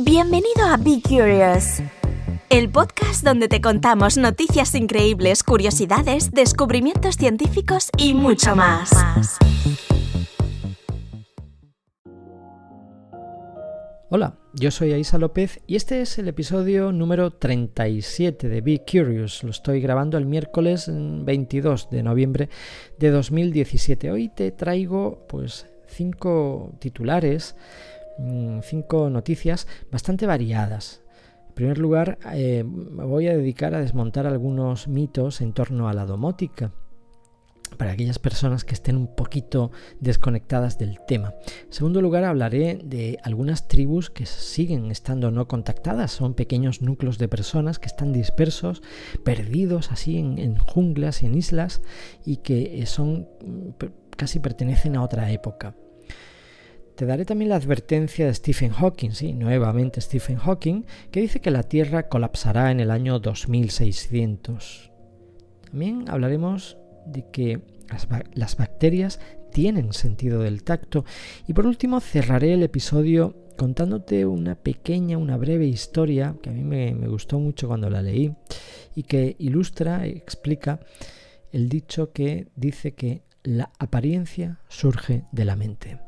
Bienvenido a Be Curious, el podcast donde te contamos noticias increíbles, curiosidades, descubrimientos científicos y mucho más. Hola, yo soy Aisa López y este es el episodio número 37 de Be Curious. Lo estoy grabando el miércoles 22 de noviembre de 2017. Hoy te traigo 5 titulares, 5 noticias bastante variadas. En primer lugar, me voy a dedicar a desmontar algunos mitos en torno a la domótica, para aquellas personas que estén un poquito desconectadas del tema. En segundo lugar, hablaré de algunas tribus que siguen estando no contactadas. Son pequeños núcleos de personas que están dispersos, perdidos así en junglas y en islas, y que casi pertenecen a otra época. Te daré también la advertencia de Stephen Hawking, sí, nuevamente Stephen Hawking, que dice que la Tierra colapsará en el año 2600. También hablaremos de que las bacterias tienen sentido del tacto. Y por último cerraré el episodio contándote una breve historia que a mí me gustó mucho cuando la leí y que explica el dicho que dice que la apariencia surge de la mente.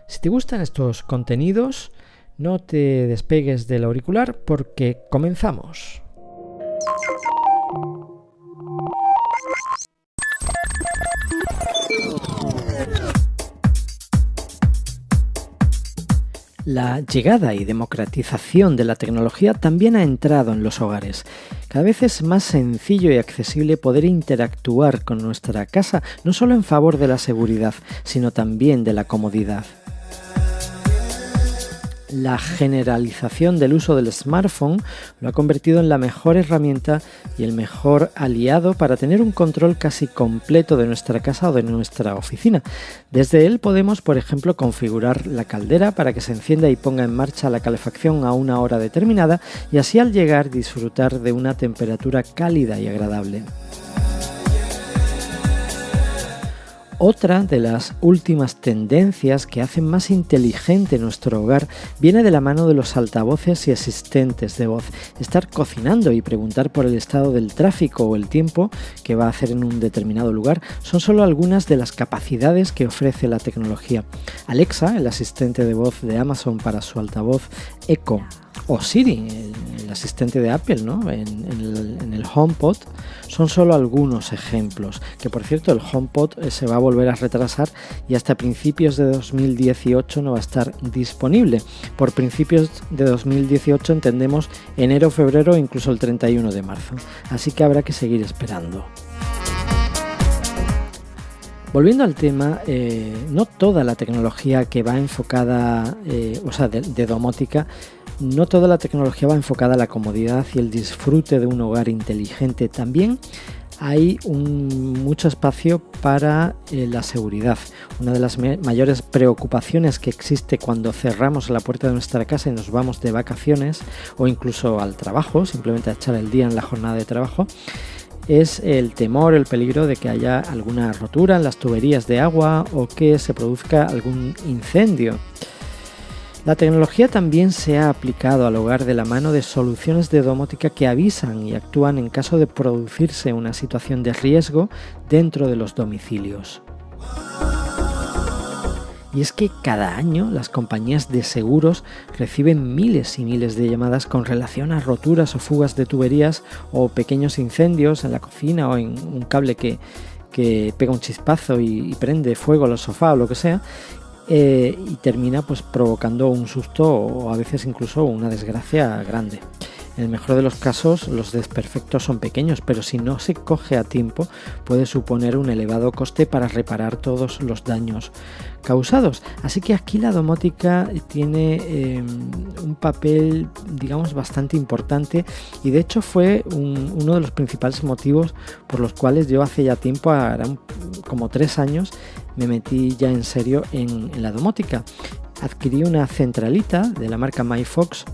Si te gustan estos contenidos, no te despegues del auricular porque comenzamos. La llegada y democratización de la tecnología también ha entrado en los hogares. Cada vez es más sencillo y accesible poder interactuar con nuestra casa, no solo en favor de la seguridad, sino también de la comodidad. La generalización del uso del smartphone lo ha convertido en la mejor herramienta y el mejor aliado para tener un control casi completo de nuestra casa o de nuestra oficina. Desde él podemos, por ejemplo, configurar la caldera para que se encienda y ponga en marcha la calefacción a una hora determinada y así al llegar disfrutar de una temperatura cálida y agradable. Otra de las últimas tendencias que hacen más inteligente nuestro hogar viene de la mano de los altavoces y asistentes de voz. Estar cocinando y preguntar por el estado del tráfico o el tiempo que va a hacer en un determinado lugar son solo algunas de las capacidades que ofrece la tecnología. Alexa, el asistente de voz de Amazon para su altavoz Echo, o Siri, el asistente de Apple, ¿no? en el HomePod, son solo algunos ejemplos. Que por cierto, el HomePod se va a volver a retrasar y hasta principios de 2018 no va a estar disponible. Por principios de 2018 entendemos enero, febrero e incluso el 31 de marzo. Así que habrá que seguir esperando. Volviendo al tema, no toda la tecnología que va enfocada, de domótica, no toda la tecnología va enfocada a la comodidad y el disfrute de un hogar inteligente. También hay mucho espacio para la seguridad. Una de las mayores preocupaciones que existe cuando cerramos la puerta de nuestra casa y nos vamos de vacaciones o incluso al trabajo, simplemente a echar el día en la jornada de trabajo, es el temor, el peligro de que haya alguna rotura en las tuberías de agua o que se produzca algún incendio. La tecnología también se ha aplicado al hogar de la mano de soluciones de domótica que avisan y actúan en caso de producirse una situación de riesgo dentro de los domicilios. Y es que cada año las compañías de seguros reciben miles y miles de llamadas con relación a roturas o fugas de tuberías o pequeños incendios en la cocina o en un cable que pega un chispazo y prende fuego al sofá o lo que sea. Y termina provocando un susto o a veces incluso una desgracia grande. En el mejor de los casos los desperfectos son pequeños, pero si no se coge a tiempo puede suponer un elevado coste para reparar todos los daños causados. Así que aquí la domótica tiene un papel, digamos, bastante importante y de hecho fue uno de los principales motivos por los cuales yo hace ya tiempo, como 3 años, me metí ya en serio en la domótica. Adquirí una centralita de la marca MyFox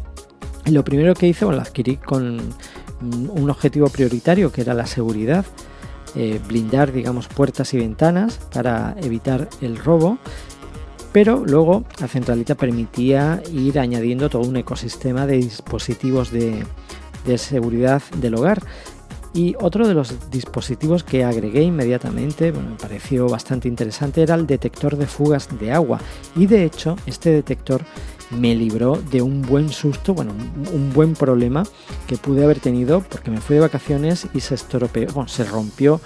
y lo primero que hice, la adquirí con un objetivo prioritario que era la seguridad, blindar, digamos, puertas y ventanas para evitar el robo. Pero luego la centralita permitía ir añadiendo todo un ecosistema de dispositivos de seguridad del hogar. Y otro de los dispositivos que agregué inmediatamente, me pareció bastante interesante, era el detector de fugas de agua. Y de hecho, este detector me libró de un buen susto, un buen problema que pude haber tenido porque me fui de vacaciones y se rompió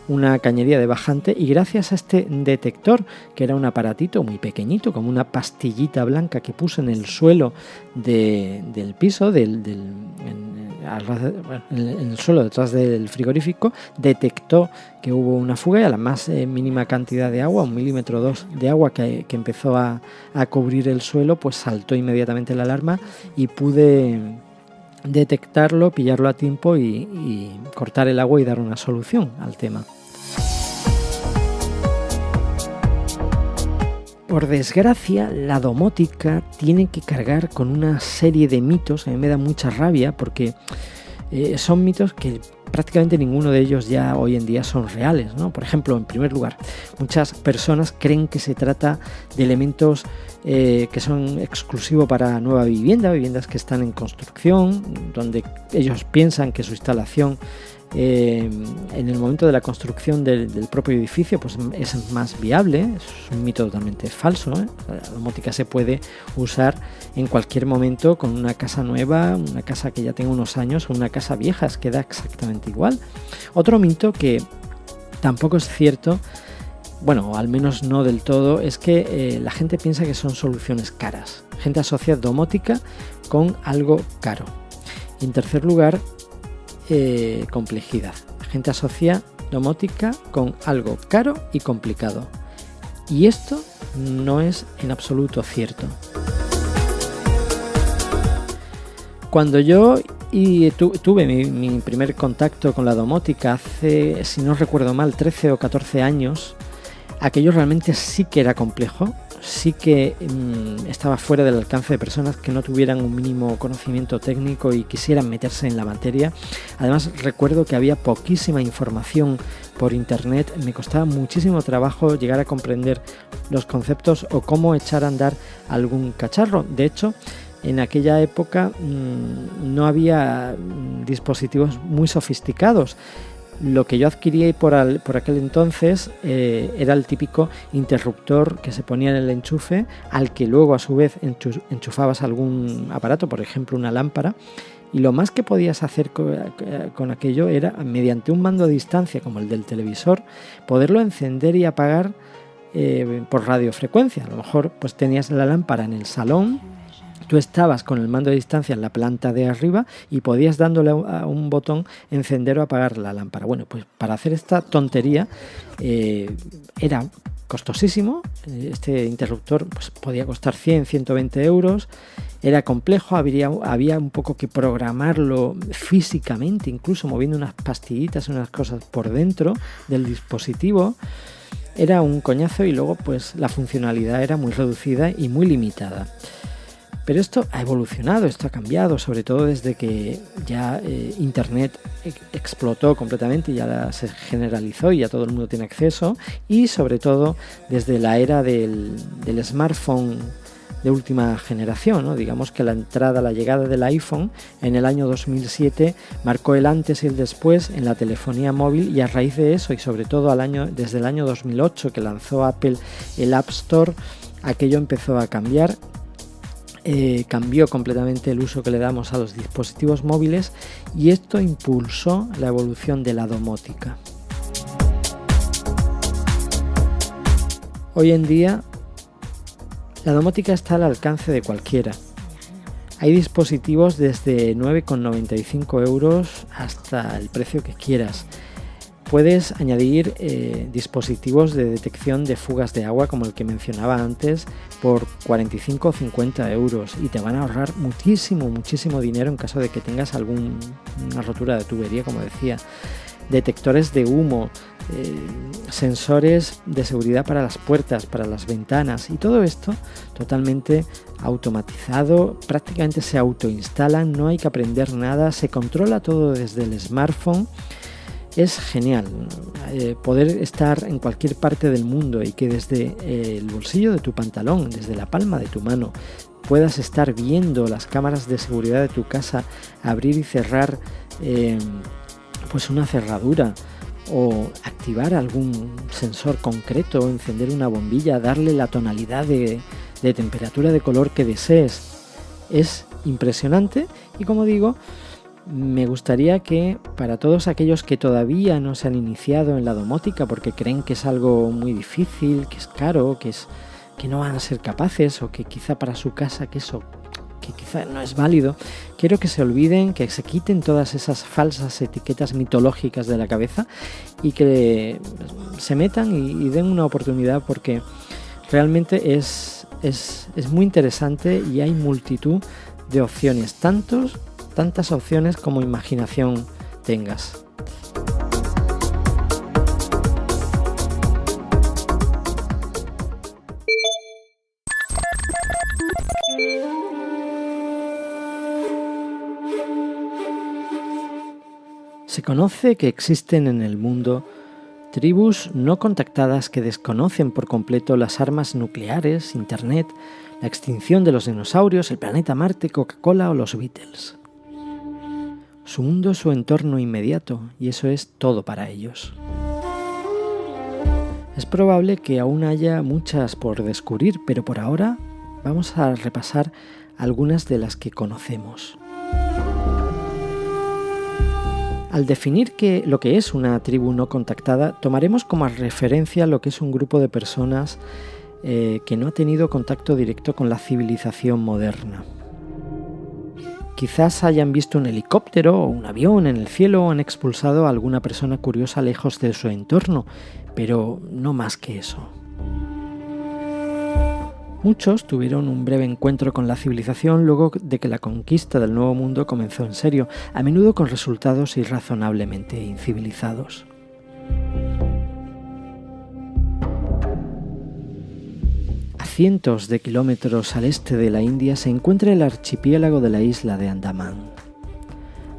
una cañería de bajante, y gracias a este detector, que era un aparatito muy pequeñito, como una pastillita blanca que puse en el suelo del piso, en el suelo detrás del frigorífico, detectó que hubo una fuga y a la más mínima cantidad de agua, 1,2 milímetros de agua que empezó a cubrir el suelo, pues saltó inmediatamente la alarma y pude detectarlo, pillarlo a tiempo y cortar el agua y dar una solución al tema. Por desgracia, la domótica tiene que cargar con una serie de mitos. A mí me da mucha rabia porque son mitos que prácticamente ninguno de ellos ya hoy en día son reales, ¿no? Por ejemplo, en primer lugar, muchas personas creen que se trata de elementos que son exclusivos para nueva viviendas que están en construcción, donde ellos piensan que su instalación en el momento de la construcción del propio edificio pues es más viable. Es un mito totalmente falso, ¿eh? La domótica se puede usar en cualquier momento con una casa nueva, una casa que ya tenga unos años o una casa vieja, queda exactamente igual. Otro mito que tampoco es cierto, bueno, al menos no del todo, es que la gente piensa que son soluciones caras. La gente asocia domótica con algo caro. Y en tercer lugar, complejidad. La gente asocia domótica con algo caro y complicado. Y esto no es en absoluto cierto. Cuando yo tuve mi primer contacto con la domótica hace, si no recuerdo mal, 13 o 14 años, aquello realmente sí que era complejo. Sí que estaba fuera del alcance de personas que no tuvieran un mínimo conocimiento técnico y quisieran meterse en la materia. Además, recuerdo que había poquísima información por internet. Me costaba muchísimo trabajo llegar a comprender los conceptos o cómo echar a andar algún cacharro. De hecho, en aquella época no había dispositivos muy sofisticados. Lo que yo adquirí por aquel entonces era el típico interruptor que se ponía en el enchufe, al que luego a su vez enchufabas algún aparato, por ejemplo una lámpara, y lo más que podías hacer con aquello era, mediante un mando a distancia como el del televisor, poderlo encender y apagar por radiofrecuencia. A lo mejor pues tenías la lámpara en el salón, tú estabas con el mando de distancia en la planta de arriba y podías, dándole a un botón, encender o apagar la lámpara. Bueno, pues para hacer esta tontería era costosísimo. Este interruptor pues podía costar 100, 120 euros. Era complejo, había un poco que programarlo físicamente, incluso moviendo unas pastillitas, unas cosas por dentro del dispositivo. Era un coñazo y luego pues la funcionalidad era muy reducida y muy limitada. Pero esto ha evolucionado, esto ha cambiado, sobre todo desde que ya Internet explotó completamente y ya se generalizó y ya todo el mundo tiene acceso, y sobre todo desde la era del smartphone de última generación, ¿no? Digamos que la llegada del iPhone en el año 2007 marcó el antes y el después en la telefonía móvil, y a raíz de eso y sobre todo desde el año 2008 que lanzó Apple el App Store, aquello empezó a cambiar. Cambió completamente el uso que le damos a los dispositivos móviles, y esto impulsó la evolución de la domótica. Hoy en día la domótica está al alcance de cualquiera. Hay dispositivos desde 9,95 euros hasta el precio que quieras. Puedes añadir dispositivos de detección de fugas de agua, como el que mencionaba antes, por 45 o 50 euros, y te van a ahorrar muchísimo dinero en caso de que tengas una rotura de tubería, como decía. Detectores de humo, sensores de seguridad para las puertas, para las ventanas, y todo esto totalmente automatizado. Prácticamente se autoinstalan, no hay que aprender nada, se controla todo desde el smartphone. es genial poder estar en cualquier parte del mundo y que desde el bolsillo de tu pantalón, desde la palma de tu mano, puedas estar viendo las cámaras de seguridad de tu casa abrir y cerrar pues una cerradura, o activar algún sensor concreto, encender una bombilla, darle la tonalidad de temperatura, de color que desees. Es impresionante y, como digo, me gustaría que para todos aquellos que todavía no se han iniciado en la domótica porque creen que es algo muy difícil, que es caro, que no van a ser capaces, o que quizá para su casa que quizá no es válido, quiero que se olviden, que se quiten todas esas falsas etiquetas mitológicas de la cabeza y que se metan y den una oportunidad, porque realmente es muy interesante y hay multitud de opciones, tantas opciones como imaginación tengas. Se conoce que existen en el mundo tribus no contactadas que desconocen por completo las armas nucleares, Internet, la extinción de los dinosaurios, el planeta Marte, Coca-Cola o los Beatles. Su mundo es su entorno inmediato y eso es todo para ellos. Es probable que aún haya muchas por descubrir, pero por ahora vamos a repasar algunas de las que conocemos. Al definir lo que es una tribu no contactada, tomaremos como referencia lo que es un grupo de personas que no ha tenido contacto directo con la civilización moderna. Quizás hayan visto un helicóptero o un avión en el cielo o han expulsado a alguna persona curiosa lejos de su entorno, pero no más que eso. Muchos tuvieron un breve encuentro con la civilización luego de que la conquista del Nuevo Mundo comenzó en serio, a menudo con resultados irrazonablemente incivilizados. A cientos de kilómetros al este de la India se encuentra el archipiélago de la isla de Andamán.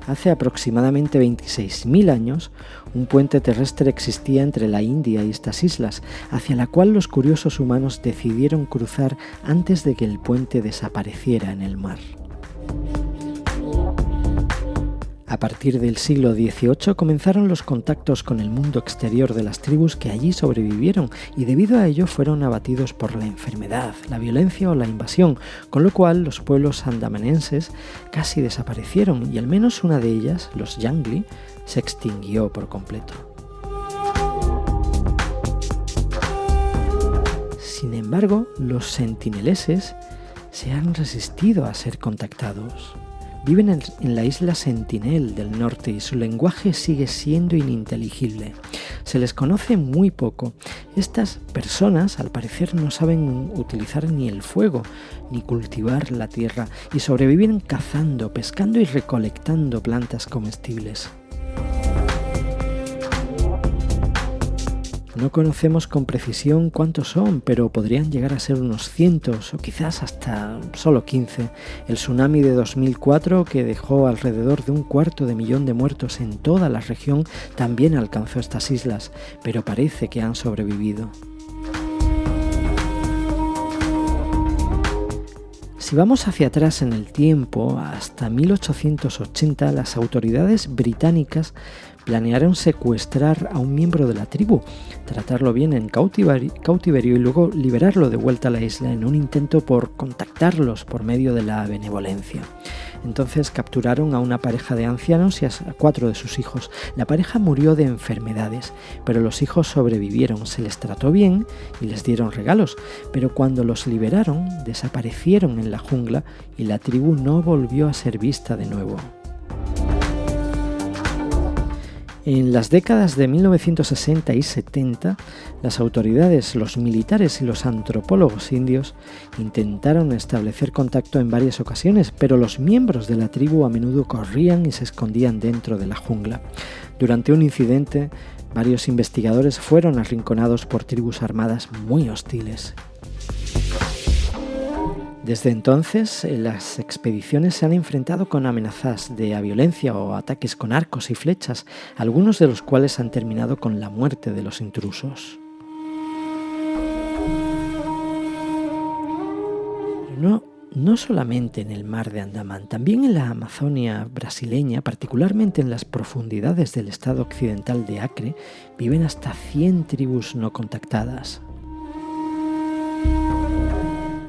Hace aproximadamente 26.000 años, un puente terrestre existía entre la India y estas islas, hacia la cual los curiosos humanos decidieron cruzar antes de que el puente desapareciera en el mar. A partir del siglo XVIII comenzaron los contactos con el mundo exterior de las tribus que allí sobrevivieron y debido a ello fueron abatidos por la enfermedad, la violencia o la invasión, con lo cual los pueblos andamanenses casi desaparecieron y al menos una de ellas, los Yangli, se extinguió por completo. Sin embargo, los sentineleses se han resistido a ser contactados. Viven en la isla Sentinel del norte y su lenguaje sigue siendo ininteligible. Se les conoce muy poco. Estas personas, al parecer, no saben utilizar ni el fuego, ni cultivar la tierra, y sobreviven cazando, pescando y recolectando plantas comestibles. No conocemos con precisión cuántos son, pero podrían llegar a ser unos cientos o quizás hasta solo 15. El tsunami de 2004, que dejó alrededor de 250.000 de muertos en toda la región, también alcanzó estas islas, pero parece que han sobrevivido. Si vamos hacia atrás en el tiempo, hasta 1880, las autoridades británicas planearon secuestrar a un miembro de la tribu, tratarlo bien en cautiverio y luego liberarlo de vuelta a la isla en un intento por contactarlos por medio de la benevolencia. Entonces capturaron a una pareja de ancianos y a 4 de sus hijos. La pareja murió de enfermedades, pero los hijos sobrevivieron, se les trató bien y les dieron regalos, pero cuando los liberaron desaparecieron en la jungla y la tribu no volvió a ser vista de nuevo. En las décadas de 1960 y 70, las autoridades, los militares y los antropólogos indios intentaron establecer contacto en varias ocasiones, pero los miembros de la tribu a menudo corrían y se escondían dentro de la jungla. Durante un incidente, varios investigadores fueron arrinconados por tribus armadas muy hostiles. Desde entonces, las expediciones se han enfrentado con amenazas de violencia o ataques con arcos y flechas, algunos de los cuales han terminado con la muerte de los intrusos. No solamente en el mar de Andaman, también en la Amazonia brasileña, particularmente en las profundidades del estado occidental de Acre, viven hasta 100 tribus no contactadas.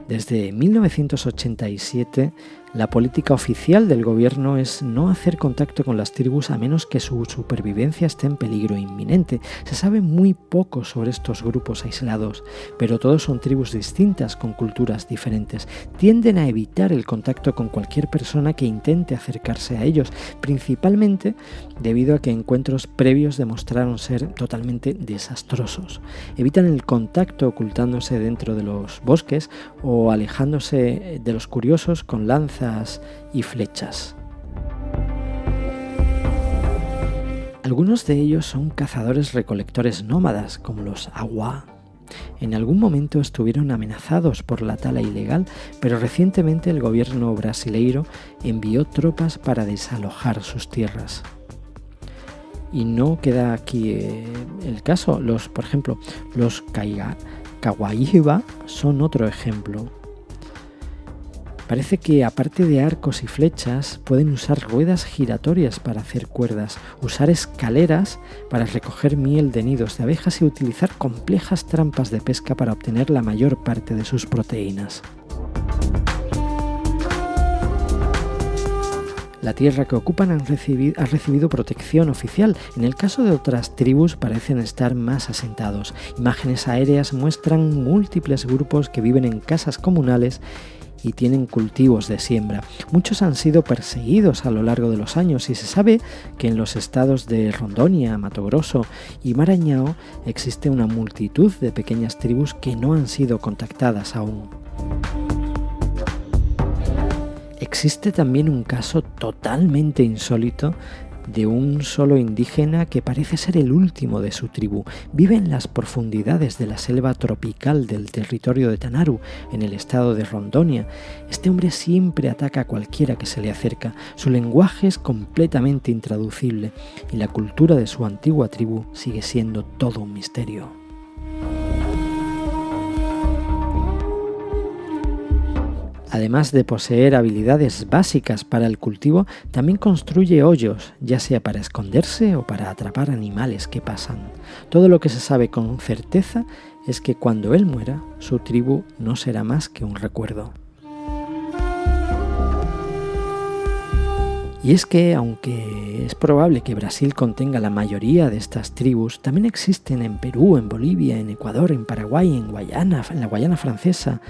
Desde 1987, la política oficial del gobierno es no hacer contacto con las tribus a menos que su supervivencia esté en peligro inminente. Se sabe muy poco sobre estos grupos aislados, pero todos son tribus distintas con culturas diferentes. Tienden a evitar el contacto con cualquier persona que intente acercarse a ellos, principalmente debido a que encuentros previos demostraron ser totalmente desastrosos. Evitan el contacto ocultándose dentro de los bosques o alejándose de los curiosos con lanzas y flechas. Algunos de ellos son cazadores-recolectores nómadas, como los Awa. En algún momento estuvieron amenazados por la tala ilegal, pero recientemente el gobierno brasileiro envió tropas para desalojar sus tierras. Y no queda aquí el caso. Por ejemplo, los Kawahiba son otro ejemplo. Parece que aparte de arcos y flechas, pueden usar ruedas giratorias para hacer cuerdas, usar escaleras para recoger miel de nidos de abejas y utilizar complejas trampas de pesca para obtener la mayor parte de sus proteínas. La tierra que ocupan ha recibido protección oficial. En el caso de otras tribus parecen estar más asentados. Imágenes aéreas muestran múltiples grupos que viven en casas comunales y tienen cultivos de siembra. Muchos han sido perseguidos a lo largo de los años y se sabe que en los estados de Rondônia, Mato Grosso y Maranhão existe una multitud de pequeñas tribus que no han sido contactadas aún. Existe también un caso totalmente insólito de un solo indígena que parece ser el último de su tribu. Vive en las profundidades de la selva tropical del territorio de Tanaru, en el estado de Rondônia. Este hombre siempre ataca a cualquiera que se le acerca. Su lenguaje es completamente intraducible y la cultura de su antigua tribu sigue siendo todo un misterio. Además de poseer habilidades básicas para el cultivo, también construye hoyos, ya sea para esconderse o para atrapar animales que pasan. Todo lo que se sabe con certeza es que cuando él muera, su tribu no será más que un recuerdo. Y es que, aunque es probable que Brasil contenga la mayoría de estas tribus, también existen en Perú, en Bolivia, en Ecuador, en Paraguay, en la Guayana Francesa,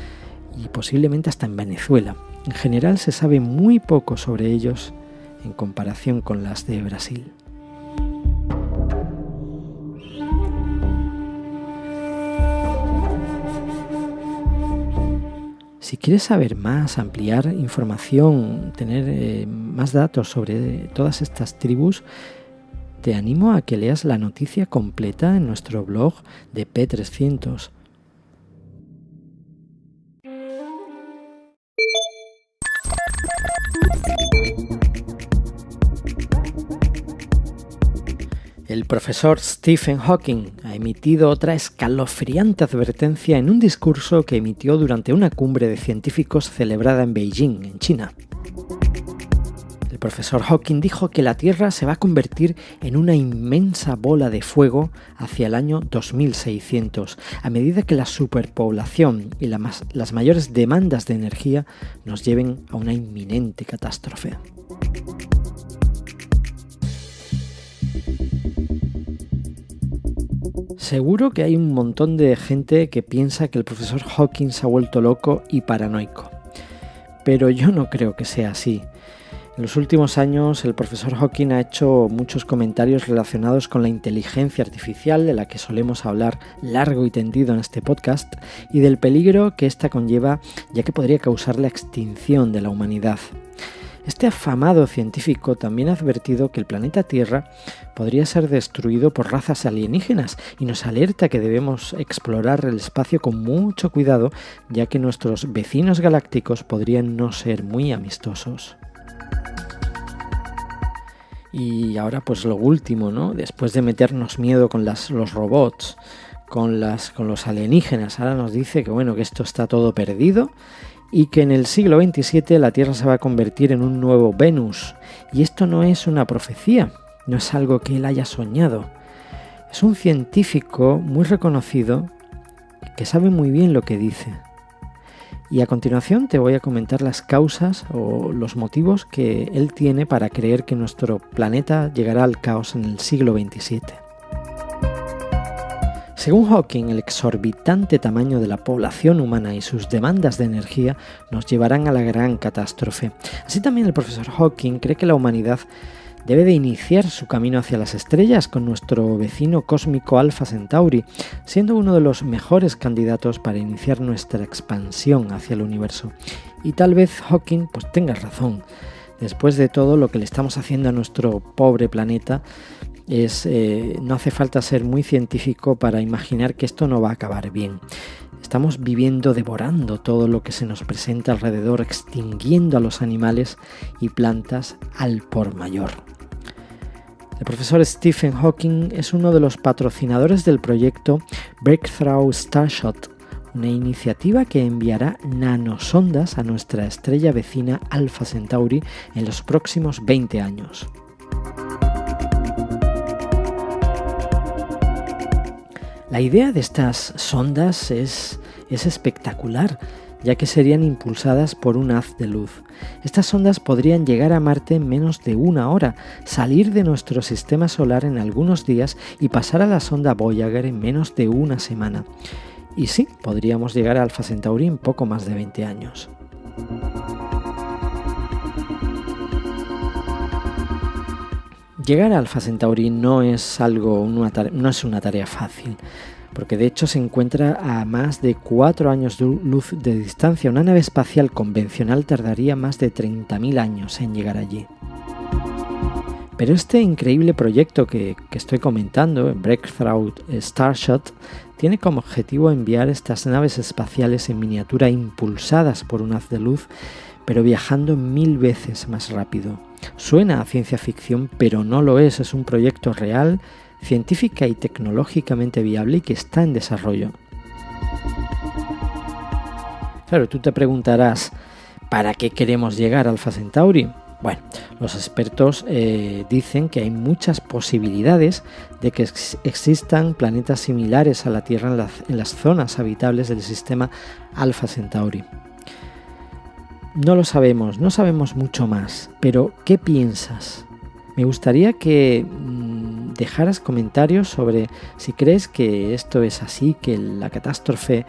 y posiblemente hasta en Venezuela. En general se sabe muy poco sobre ellos en comparación con las de Brasil. Si quieres saber más, ampliar información, tener más datos sobre todas estas tribus, te animo a que leas la noticia completa en nuestro blog de P300. El profesor Stephen Hawking ha emitido otra escalofriante advertencia en un discurso que emitió durante una cumbre de científicos celebrada en Beijing, en China. El profesor Hawking dijo que la Tierra se va a convertir en una inmensa bola de fuego hacia el año 2600, a medida que la superpoblación y las mayores demandas de energía nos lleven a una inminente catástrofe. Seguro que hay un montón de gente que piensa que el profesor Hawking se ha vuelto loco y paranoico, pero yo no creo que sea así. En los últimos años el profesor Hawking ha hecho muchos comentarios relacionados con la inteligencia artificial, de la que solemos hablar largo y tendido en este podcast, y del peligro que ésta conlleva, ya que podría causar la extinción de la humanidad. Este afamado científico también ha advertido que el planeta Tierra podría ser destruido por razas alienígenas y nos alerta que debemos explorar el espacio con mucho cuidado, ya que nuestros vecinos galácticos podrían no ser muy amistosos. Y ahora pues lo último, ¿no? Después de meternos miedo con los robots, con los alienígenas, ahora nos dice que esto está todo perdido y que en el siglo XXVII la Tierra se va a convertir en un nuevo Venus. Y esto no es una profecía, no es algo que él haya soñado. Es un científico muy reconocido que sabe muy bien lo que dice. Y a continuación te voy a comentar las causas o los motivos que él tiene para creer que nuestro planeta llegará al caos en el siglo XXVII. Según Hawking, el exorbitante tamaño de la población humana y sus demandas de energía nos llevarán a la gran catástrofe. Así también el profesor Hawking cree que la humanidad debe de iniciar su camino hacia las estrellas con nuestro vecino cósmico Alpha Centauri, siendo uno de los mejores candidatos para iniciar nuestra expansión hacia el universo. Y tal vez Hawking pues tenga razón. Después de todo lo que le estamos haciendo a nuestro pobre planeta, no hace falta ser muy científico para imaginar que esto no va a acabar bien. Estamos devorando todo lo que se nos presenta alrededor, extinguiendo a los animales y plantas al por mayor. El profesor Stephen Hawking es uno de los patrocinadores del proyecto Breakthrough Starshot, una iniciativa que enviará nanosondas a nuestra estrella vecina Alpha Centauri en los próximos 20 años. La idea de estas sondas es espectacular, ya que serían impulsadas por un haz de luz. Estas sondas podrían llegar a Marte en menos de una hora, salir de nuestro sistema solar en algunos días y pasar a la sonda Voyager en menos de una semana. Y sí, podríamos llegar a Alpha Centauri en poco más de 20 años. Llegar a Alpha Centauri no es una tarea fácil, porque de hecho se encuentra a más de 4 años luz de distancia. Una nave espacial convencional tardaría más de 30.000 años en llegar allí. Pero este increíble proyecto que estoy comentando, Breakthrough Starshot, tiene como objetivo enviar estas naves espaciales en miniatura impulsadas por un haz de luz, pero viajando 1000 veces más rápido. Suena a ciencia ficción, pero no lo es. Es un proyecto real, científica y tecnológicamente viable y que está en desarrollo. Claro, tú te preguntarás, ¿para qué queremos llegar a Alpha Centauri? Bueno, los expertos dicen que hay muchas posibilidades de que existan planetas similares a la Tierra en las zonas habitables del sistema Alpha Centauri. No lo sabemos, no sabemos mucho más, pero ¿qué piensas? Me gustaría que dejaras comentarios sobre si crees que esto es así, que la catástrofe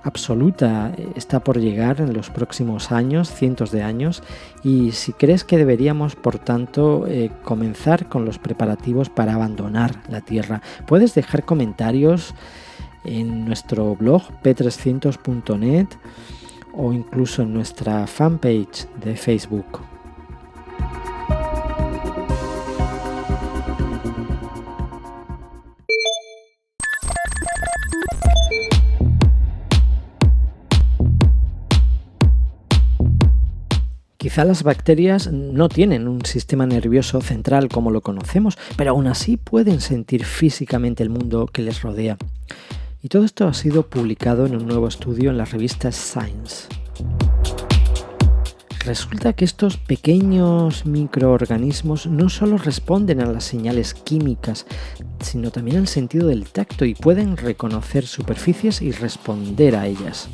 absoluta está por llegar en los próximos años, cientos de años, y si crees que deberíamos, por tanto, comenzar con los preparativos para abandonar la Tierra. Puedes dejar comentarios en nuestro blog p300.net o incluso en nuestra fanpage de Facebook. Quizá las bacterias no tienen un sistema nervioso central como lo conocemos, pero aún así pueden sentir físicamente el mundo que les rodea. Y todo esto ha sido publicado en un nuevo estudio en la revista Science. Resulta que estos pequeños microorganismos no solo responden a las señales químicas, sino también al sentido del tacto y pueden reconocer superficies y responder a ellas.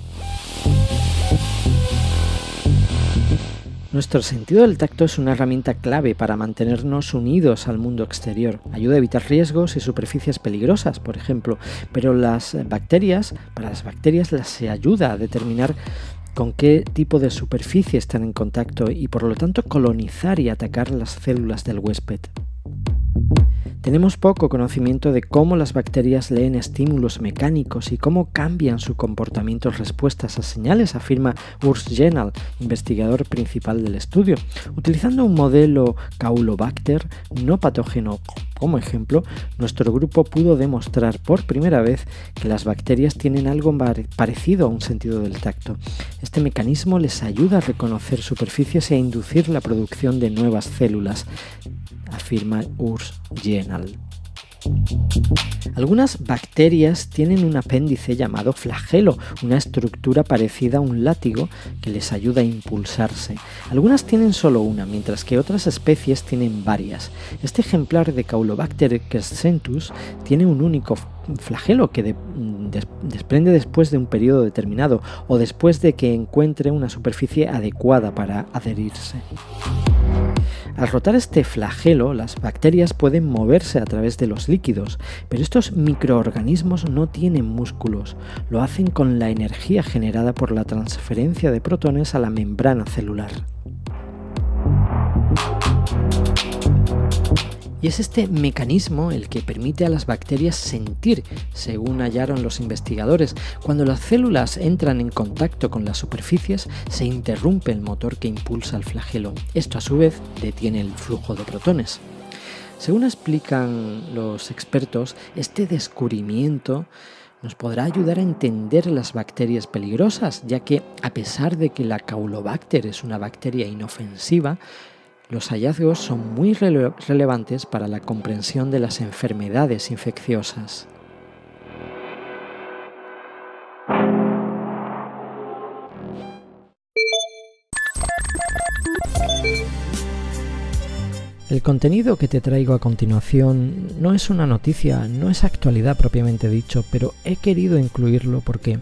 Nuestro sentido del tacto es una herramienta clave para mantenernos unidos al mundo exterior. Ayuda a evitar riesgos y superficies peligrosas, por ejemplo, pero para las bacterias se ayuda a determinar con qué tipo de superficie están en contacto y por lo tanto colonizar y atacar las células del huésped. Tenemos poco conocimiento de cómo las bacterias leen estímulos mecánicos y cómo cambian su comportamiento en respuestas a señales, afirma Urs Genal, investigador principal del estudio. Utilizando un modelo Caulobacter no patógeno como ejemplo, nuestro grupo pudo demostrar por primera vez que las bacterias tienen algo parecido a un sentido del tacto. Este mecanismo les ayuda a reconocer superficies y a inducir la producción de nuevas células, afirma Urs Genal. Algunas bacterias tienen un apéndice llamado flagelo, una estructura parecida a un látigo que les ayuda a impulsarse. Algunas tienen solo una, mientras que otras especies tienen varias. Este ejemplar de Caulobacter crescentus tiene un único flagelo que desprende después de un periodo determinado o después de que encuentre una superficie adecuada para adherirse. Al rotar este flagelo, las bacterias pueden moverse a través de los líquidos, pero estos microorganismos no tienen músculos. Lo hacen con la energía generada por la transferencia de protones a la membrana celular. Y es este mecanismo el que permite a las bacterias sentir, según hallaron los investigadores. Cuando las células entran en contacto con las superficies, se interrumpe el motor que impulsa el flagelo. Esto a su vez detiene el flujo de protones. Según explican los expertos, este descubrimiento nos podrá ayudar a entender las bacterias peligrosas, ya que a pesar de que la Caulobacter es una bacteria inofensiva, los hallazgos son muy relevantes para la comprensión de las enfermedades infecciosas. El contenido que te traigo a continuación no es una noticia, no es actualidad propiamente dicho, pero he querido incluirlo porque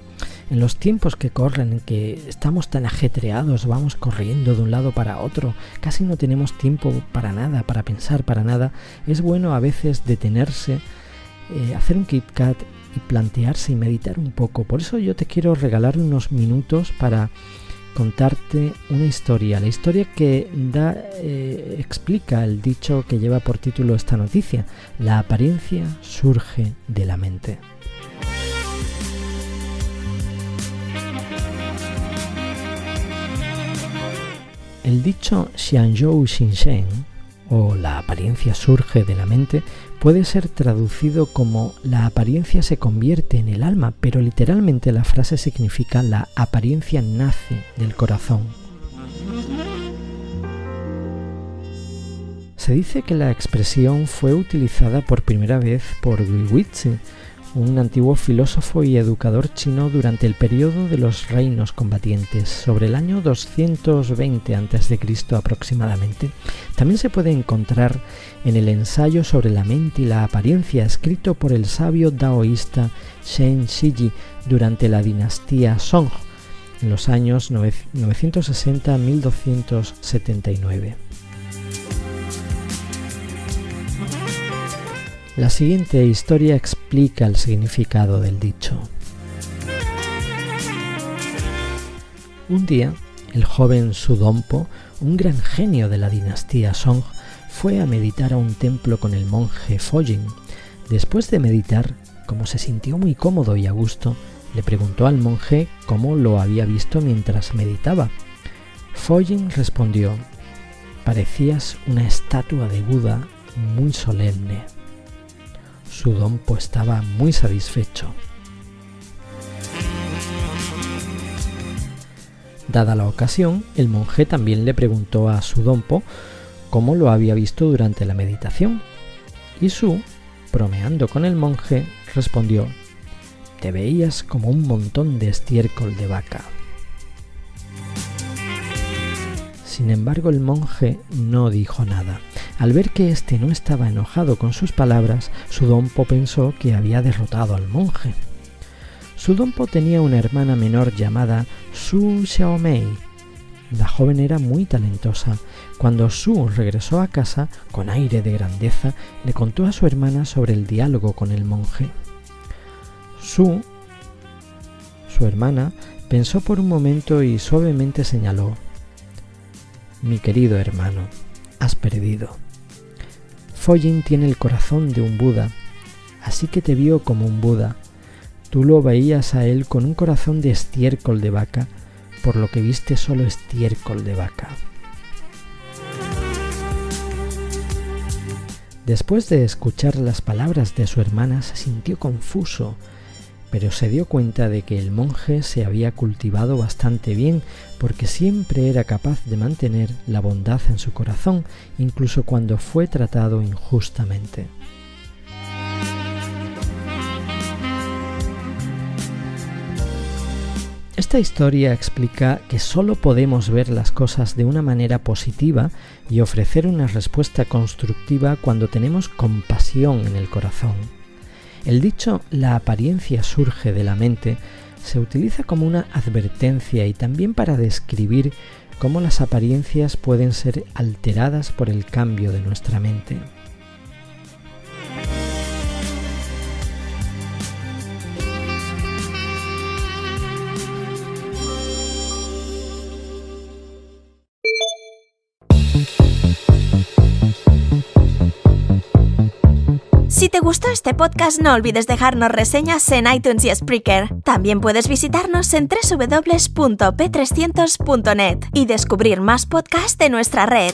en los tiempos que corren, en que estamos tan ajetreados, vamos corriendo de un lado para otro, casi no tenemos tiempo para nada, para pensar para nada, es bueno a veces detenerse, hacer un KitKat y plantearse y meditar un poco. Por eso yo te quiero regalar unos minutos para contarte una historia, la historia que explica el dicho que lleva por título esta noticia: la apariencia surge de la mente. El dicho Xianzhou Xinsheng, o la apariencia surge de la mente, puede ser traducido como la apariencia se convierte en el alma, pero literalmente la frase significa la apariencia nace del corazón. Se dice que la expresión fue utilizada por primera vez por Gui Huizi, un antiguo filósofo y educador chino durante el periodo de los reinos combatientes, sobre el año 220 a.C. aproximadamente. También se puede encontrar en el ensayo sobre la mente y la apariencia, escrito por el sabio taoísta Shen Shiji durante la dinastía Song, en los años 960 a 1279. La siguiente historia explica el significado del dicho. Un día, el joven Su Dompo, un gran genio de la dinastía Song, fue a meditar a un templo con el monje Fojin. Después de meditar, como se sintió muy cómodo y a gusto, le preguntó al monje cómo lo había visto mientras meditaba. Fojin respondió: «Parecías una estatua de Buda muy solemne». Su Dompo estaba muy satisfecho. Dada la ocasión, el monje también le preguntó a Su Dompo cómo lo había visto durante la meditación. Y Su, bromeando con el monje, respondió: «Te veías como un montón de estiércol de vaca». Sin embargo, el monje no dijo nada. Al ver que éste no estaba enojado con sus palabras, Su Dompo pensó que había derrotado al monje. Su Dompo tenía una hermana menor llamada Su Xiaomei. La joven era muy talentosa. Cuando Su regresó a casa, con aire de grandeza, le contó a su hermana sobre el diálogo con el monje. Su hermana, pensó por un momento y suavemente señaló: «Mi querido hermano, has perdido». Fojin tiene el corazón de un Buda, así que te vio como un Buda. Tú lo veías a él con un corazón de estiércol de vaca, por lo que viste solo estiércol de vaca. Después de escuchar las palabras de su hermana se sintió confuso, pero se dio cuenta de que el monje se había cultivado bastante bien porque siempre era capaz de mantener la bondad en su corazón, incluso cuando fue tratado injustamente. Esta historia explica que solo podemos ver las cosas de una manera positiva y ofrecer una respuesta constructiva cuando tenemos compasión en el corazón. El dicho "la apariencia surge de la mente" se utiliza como una advertencia y también para describir cómo las apariencias pueden ser alteradas por el cambio de nuestra mente. Si te gustó este podcast, no olvides dejarnos reseñas en iTunes y Spreaker. También puedes visitarnos en www.p300.net y descubrir más podcasts de nuestra red.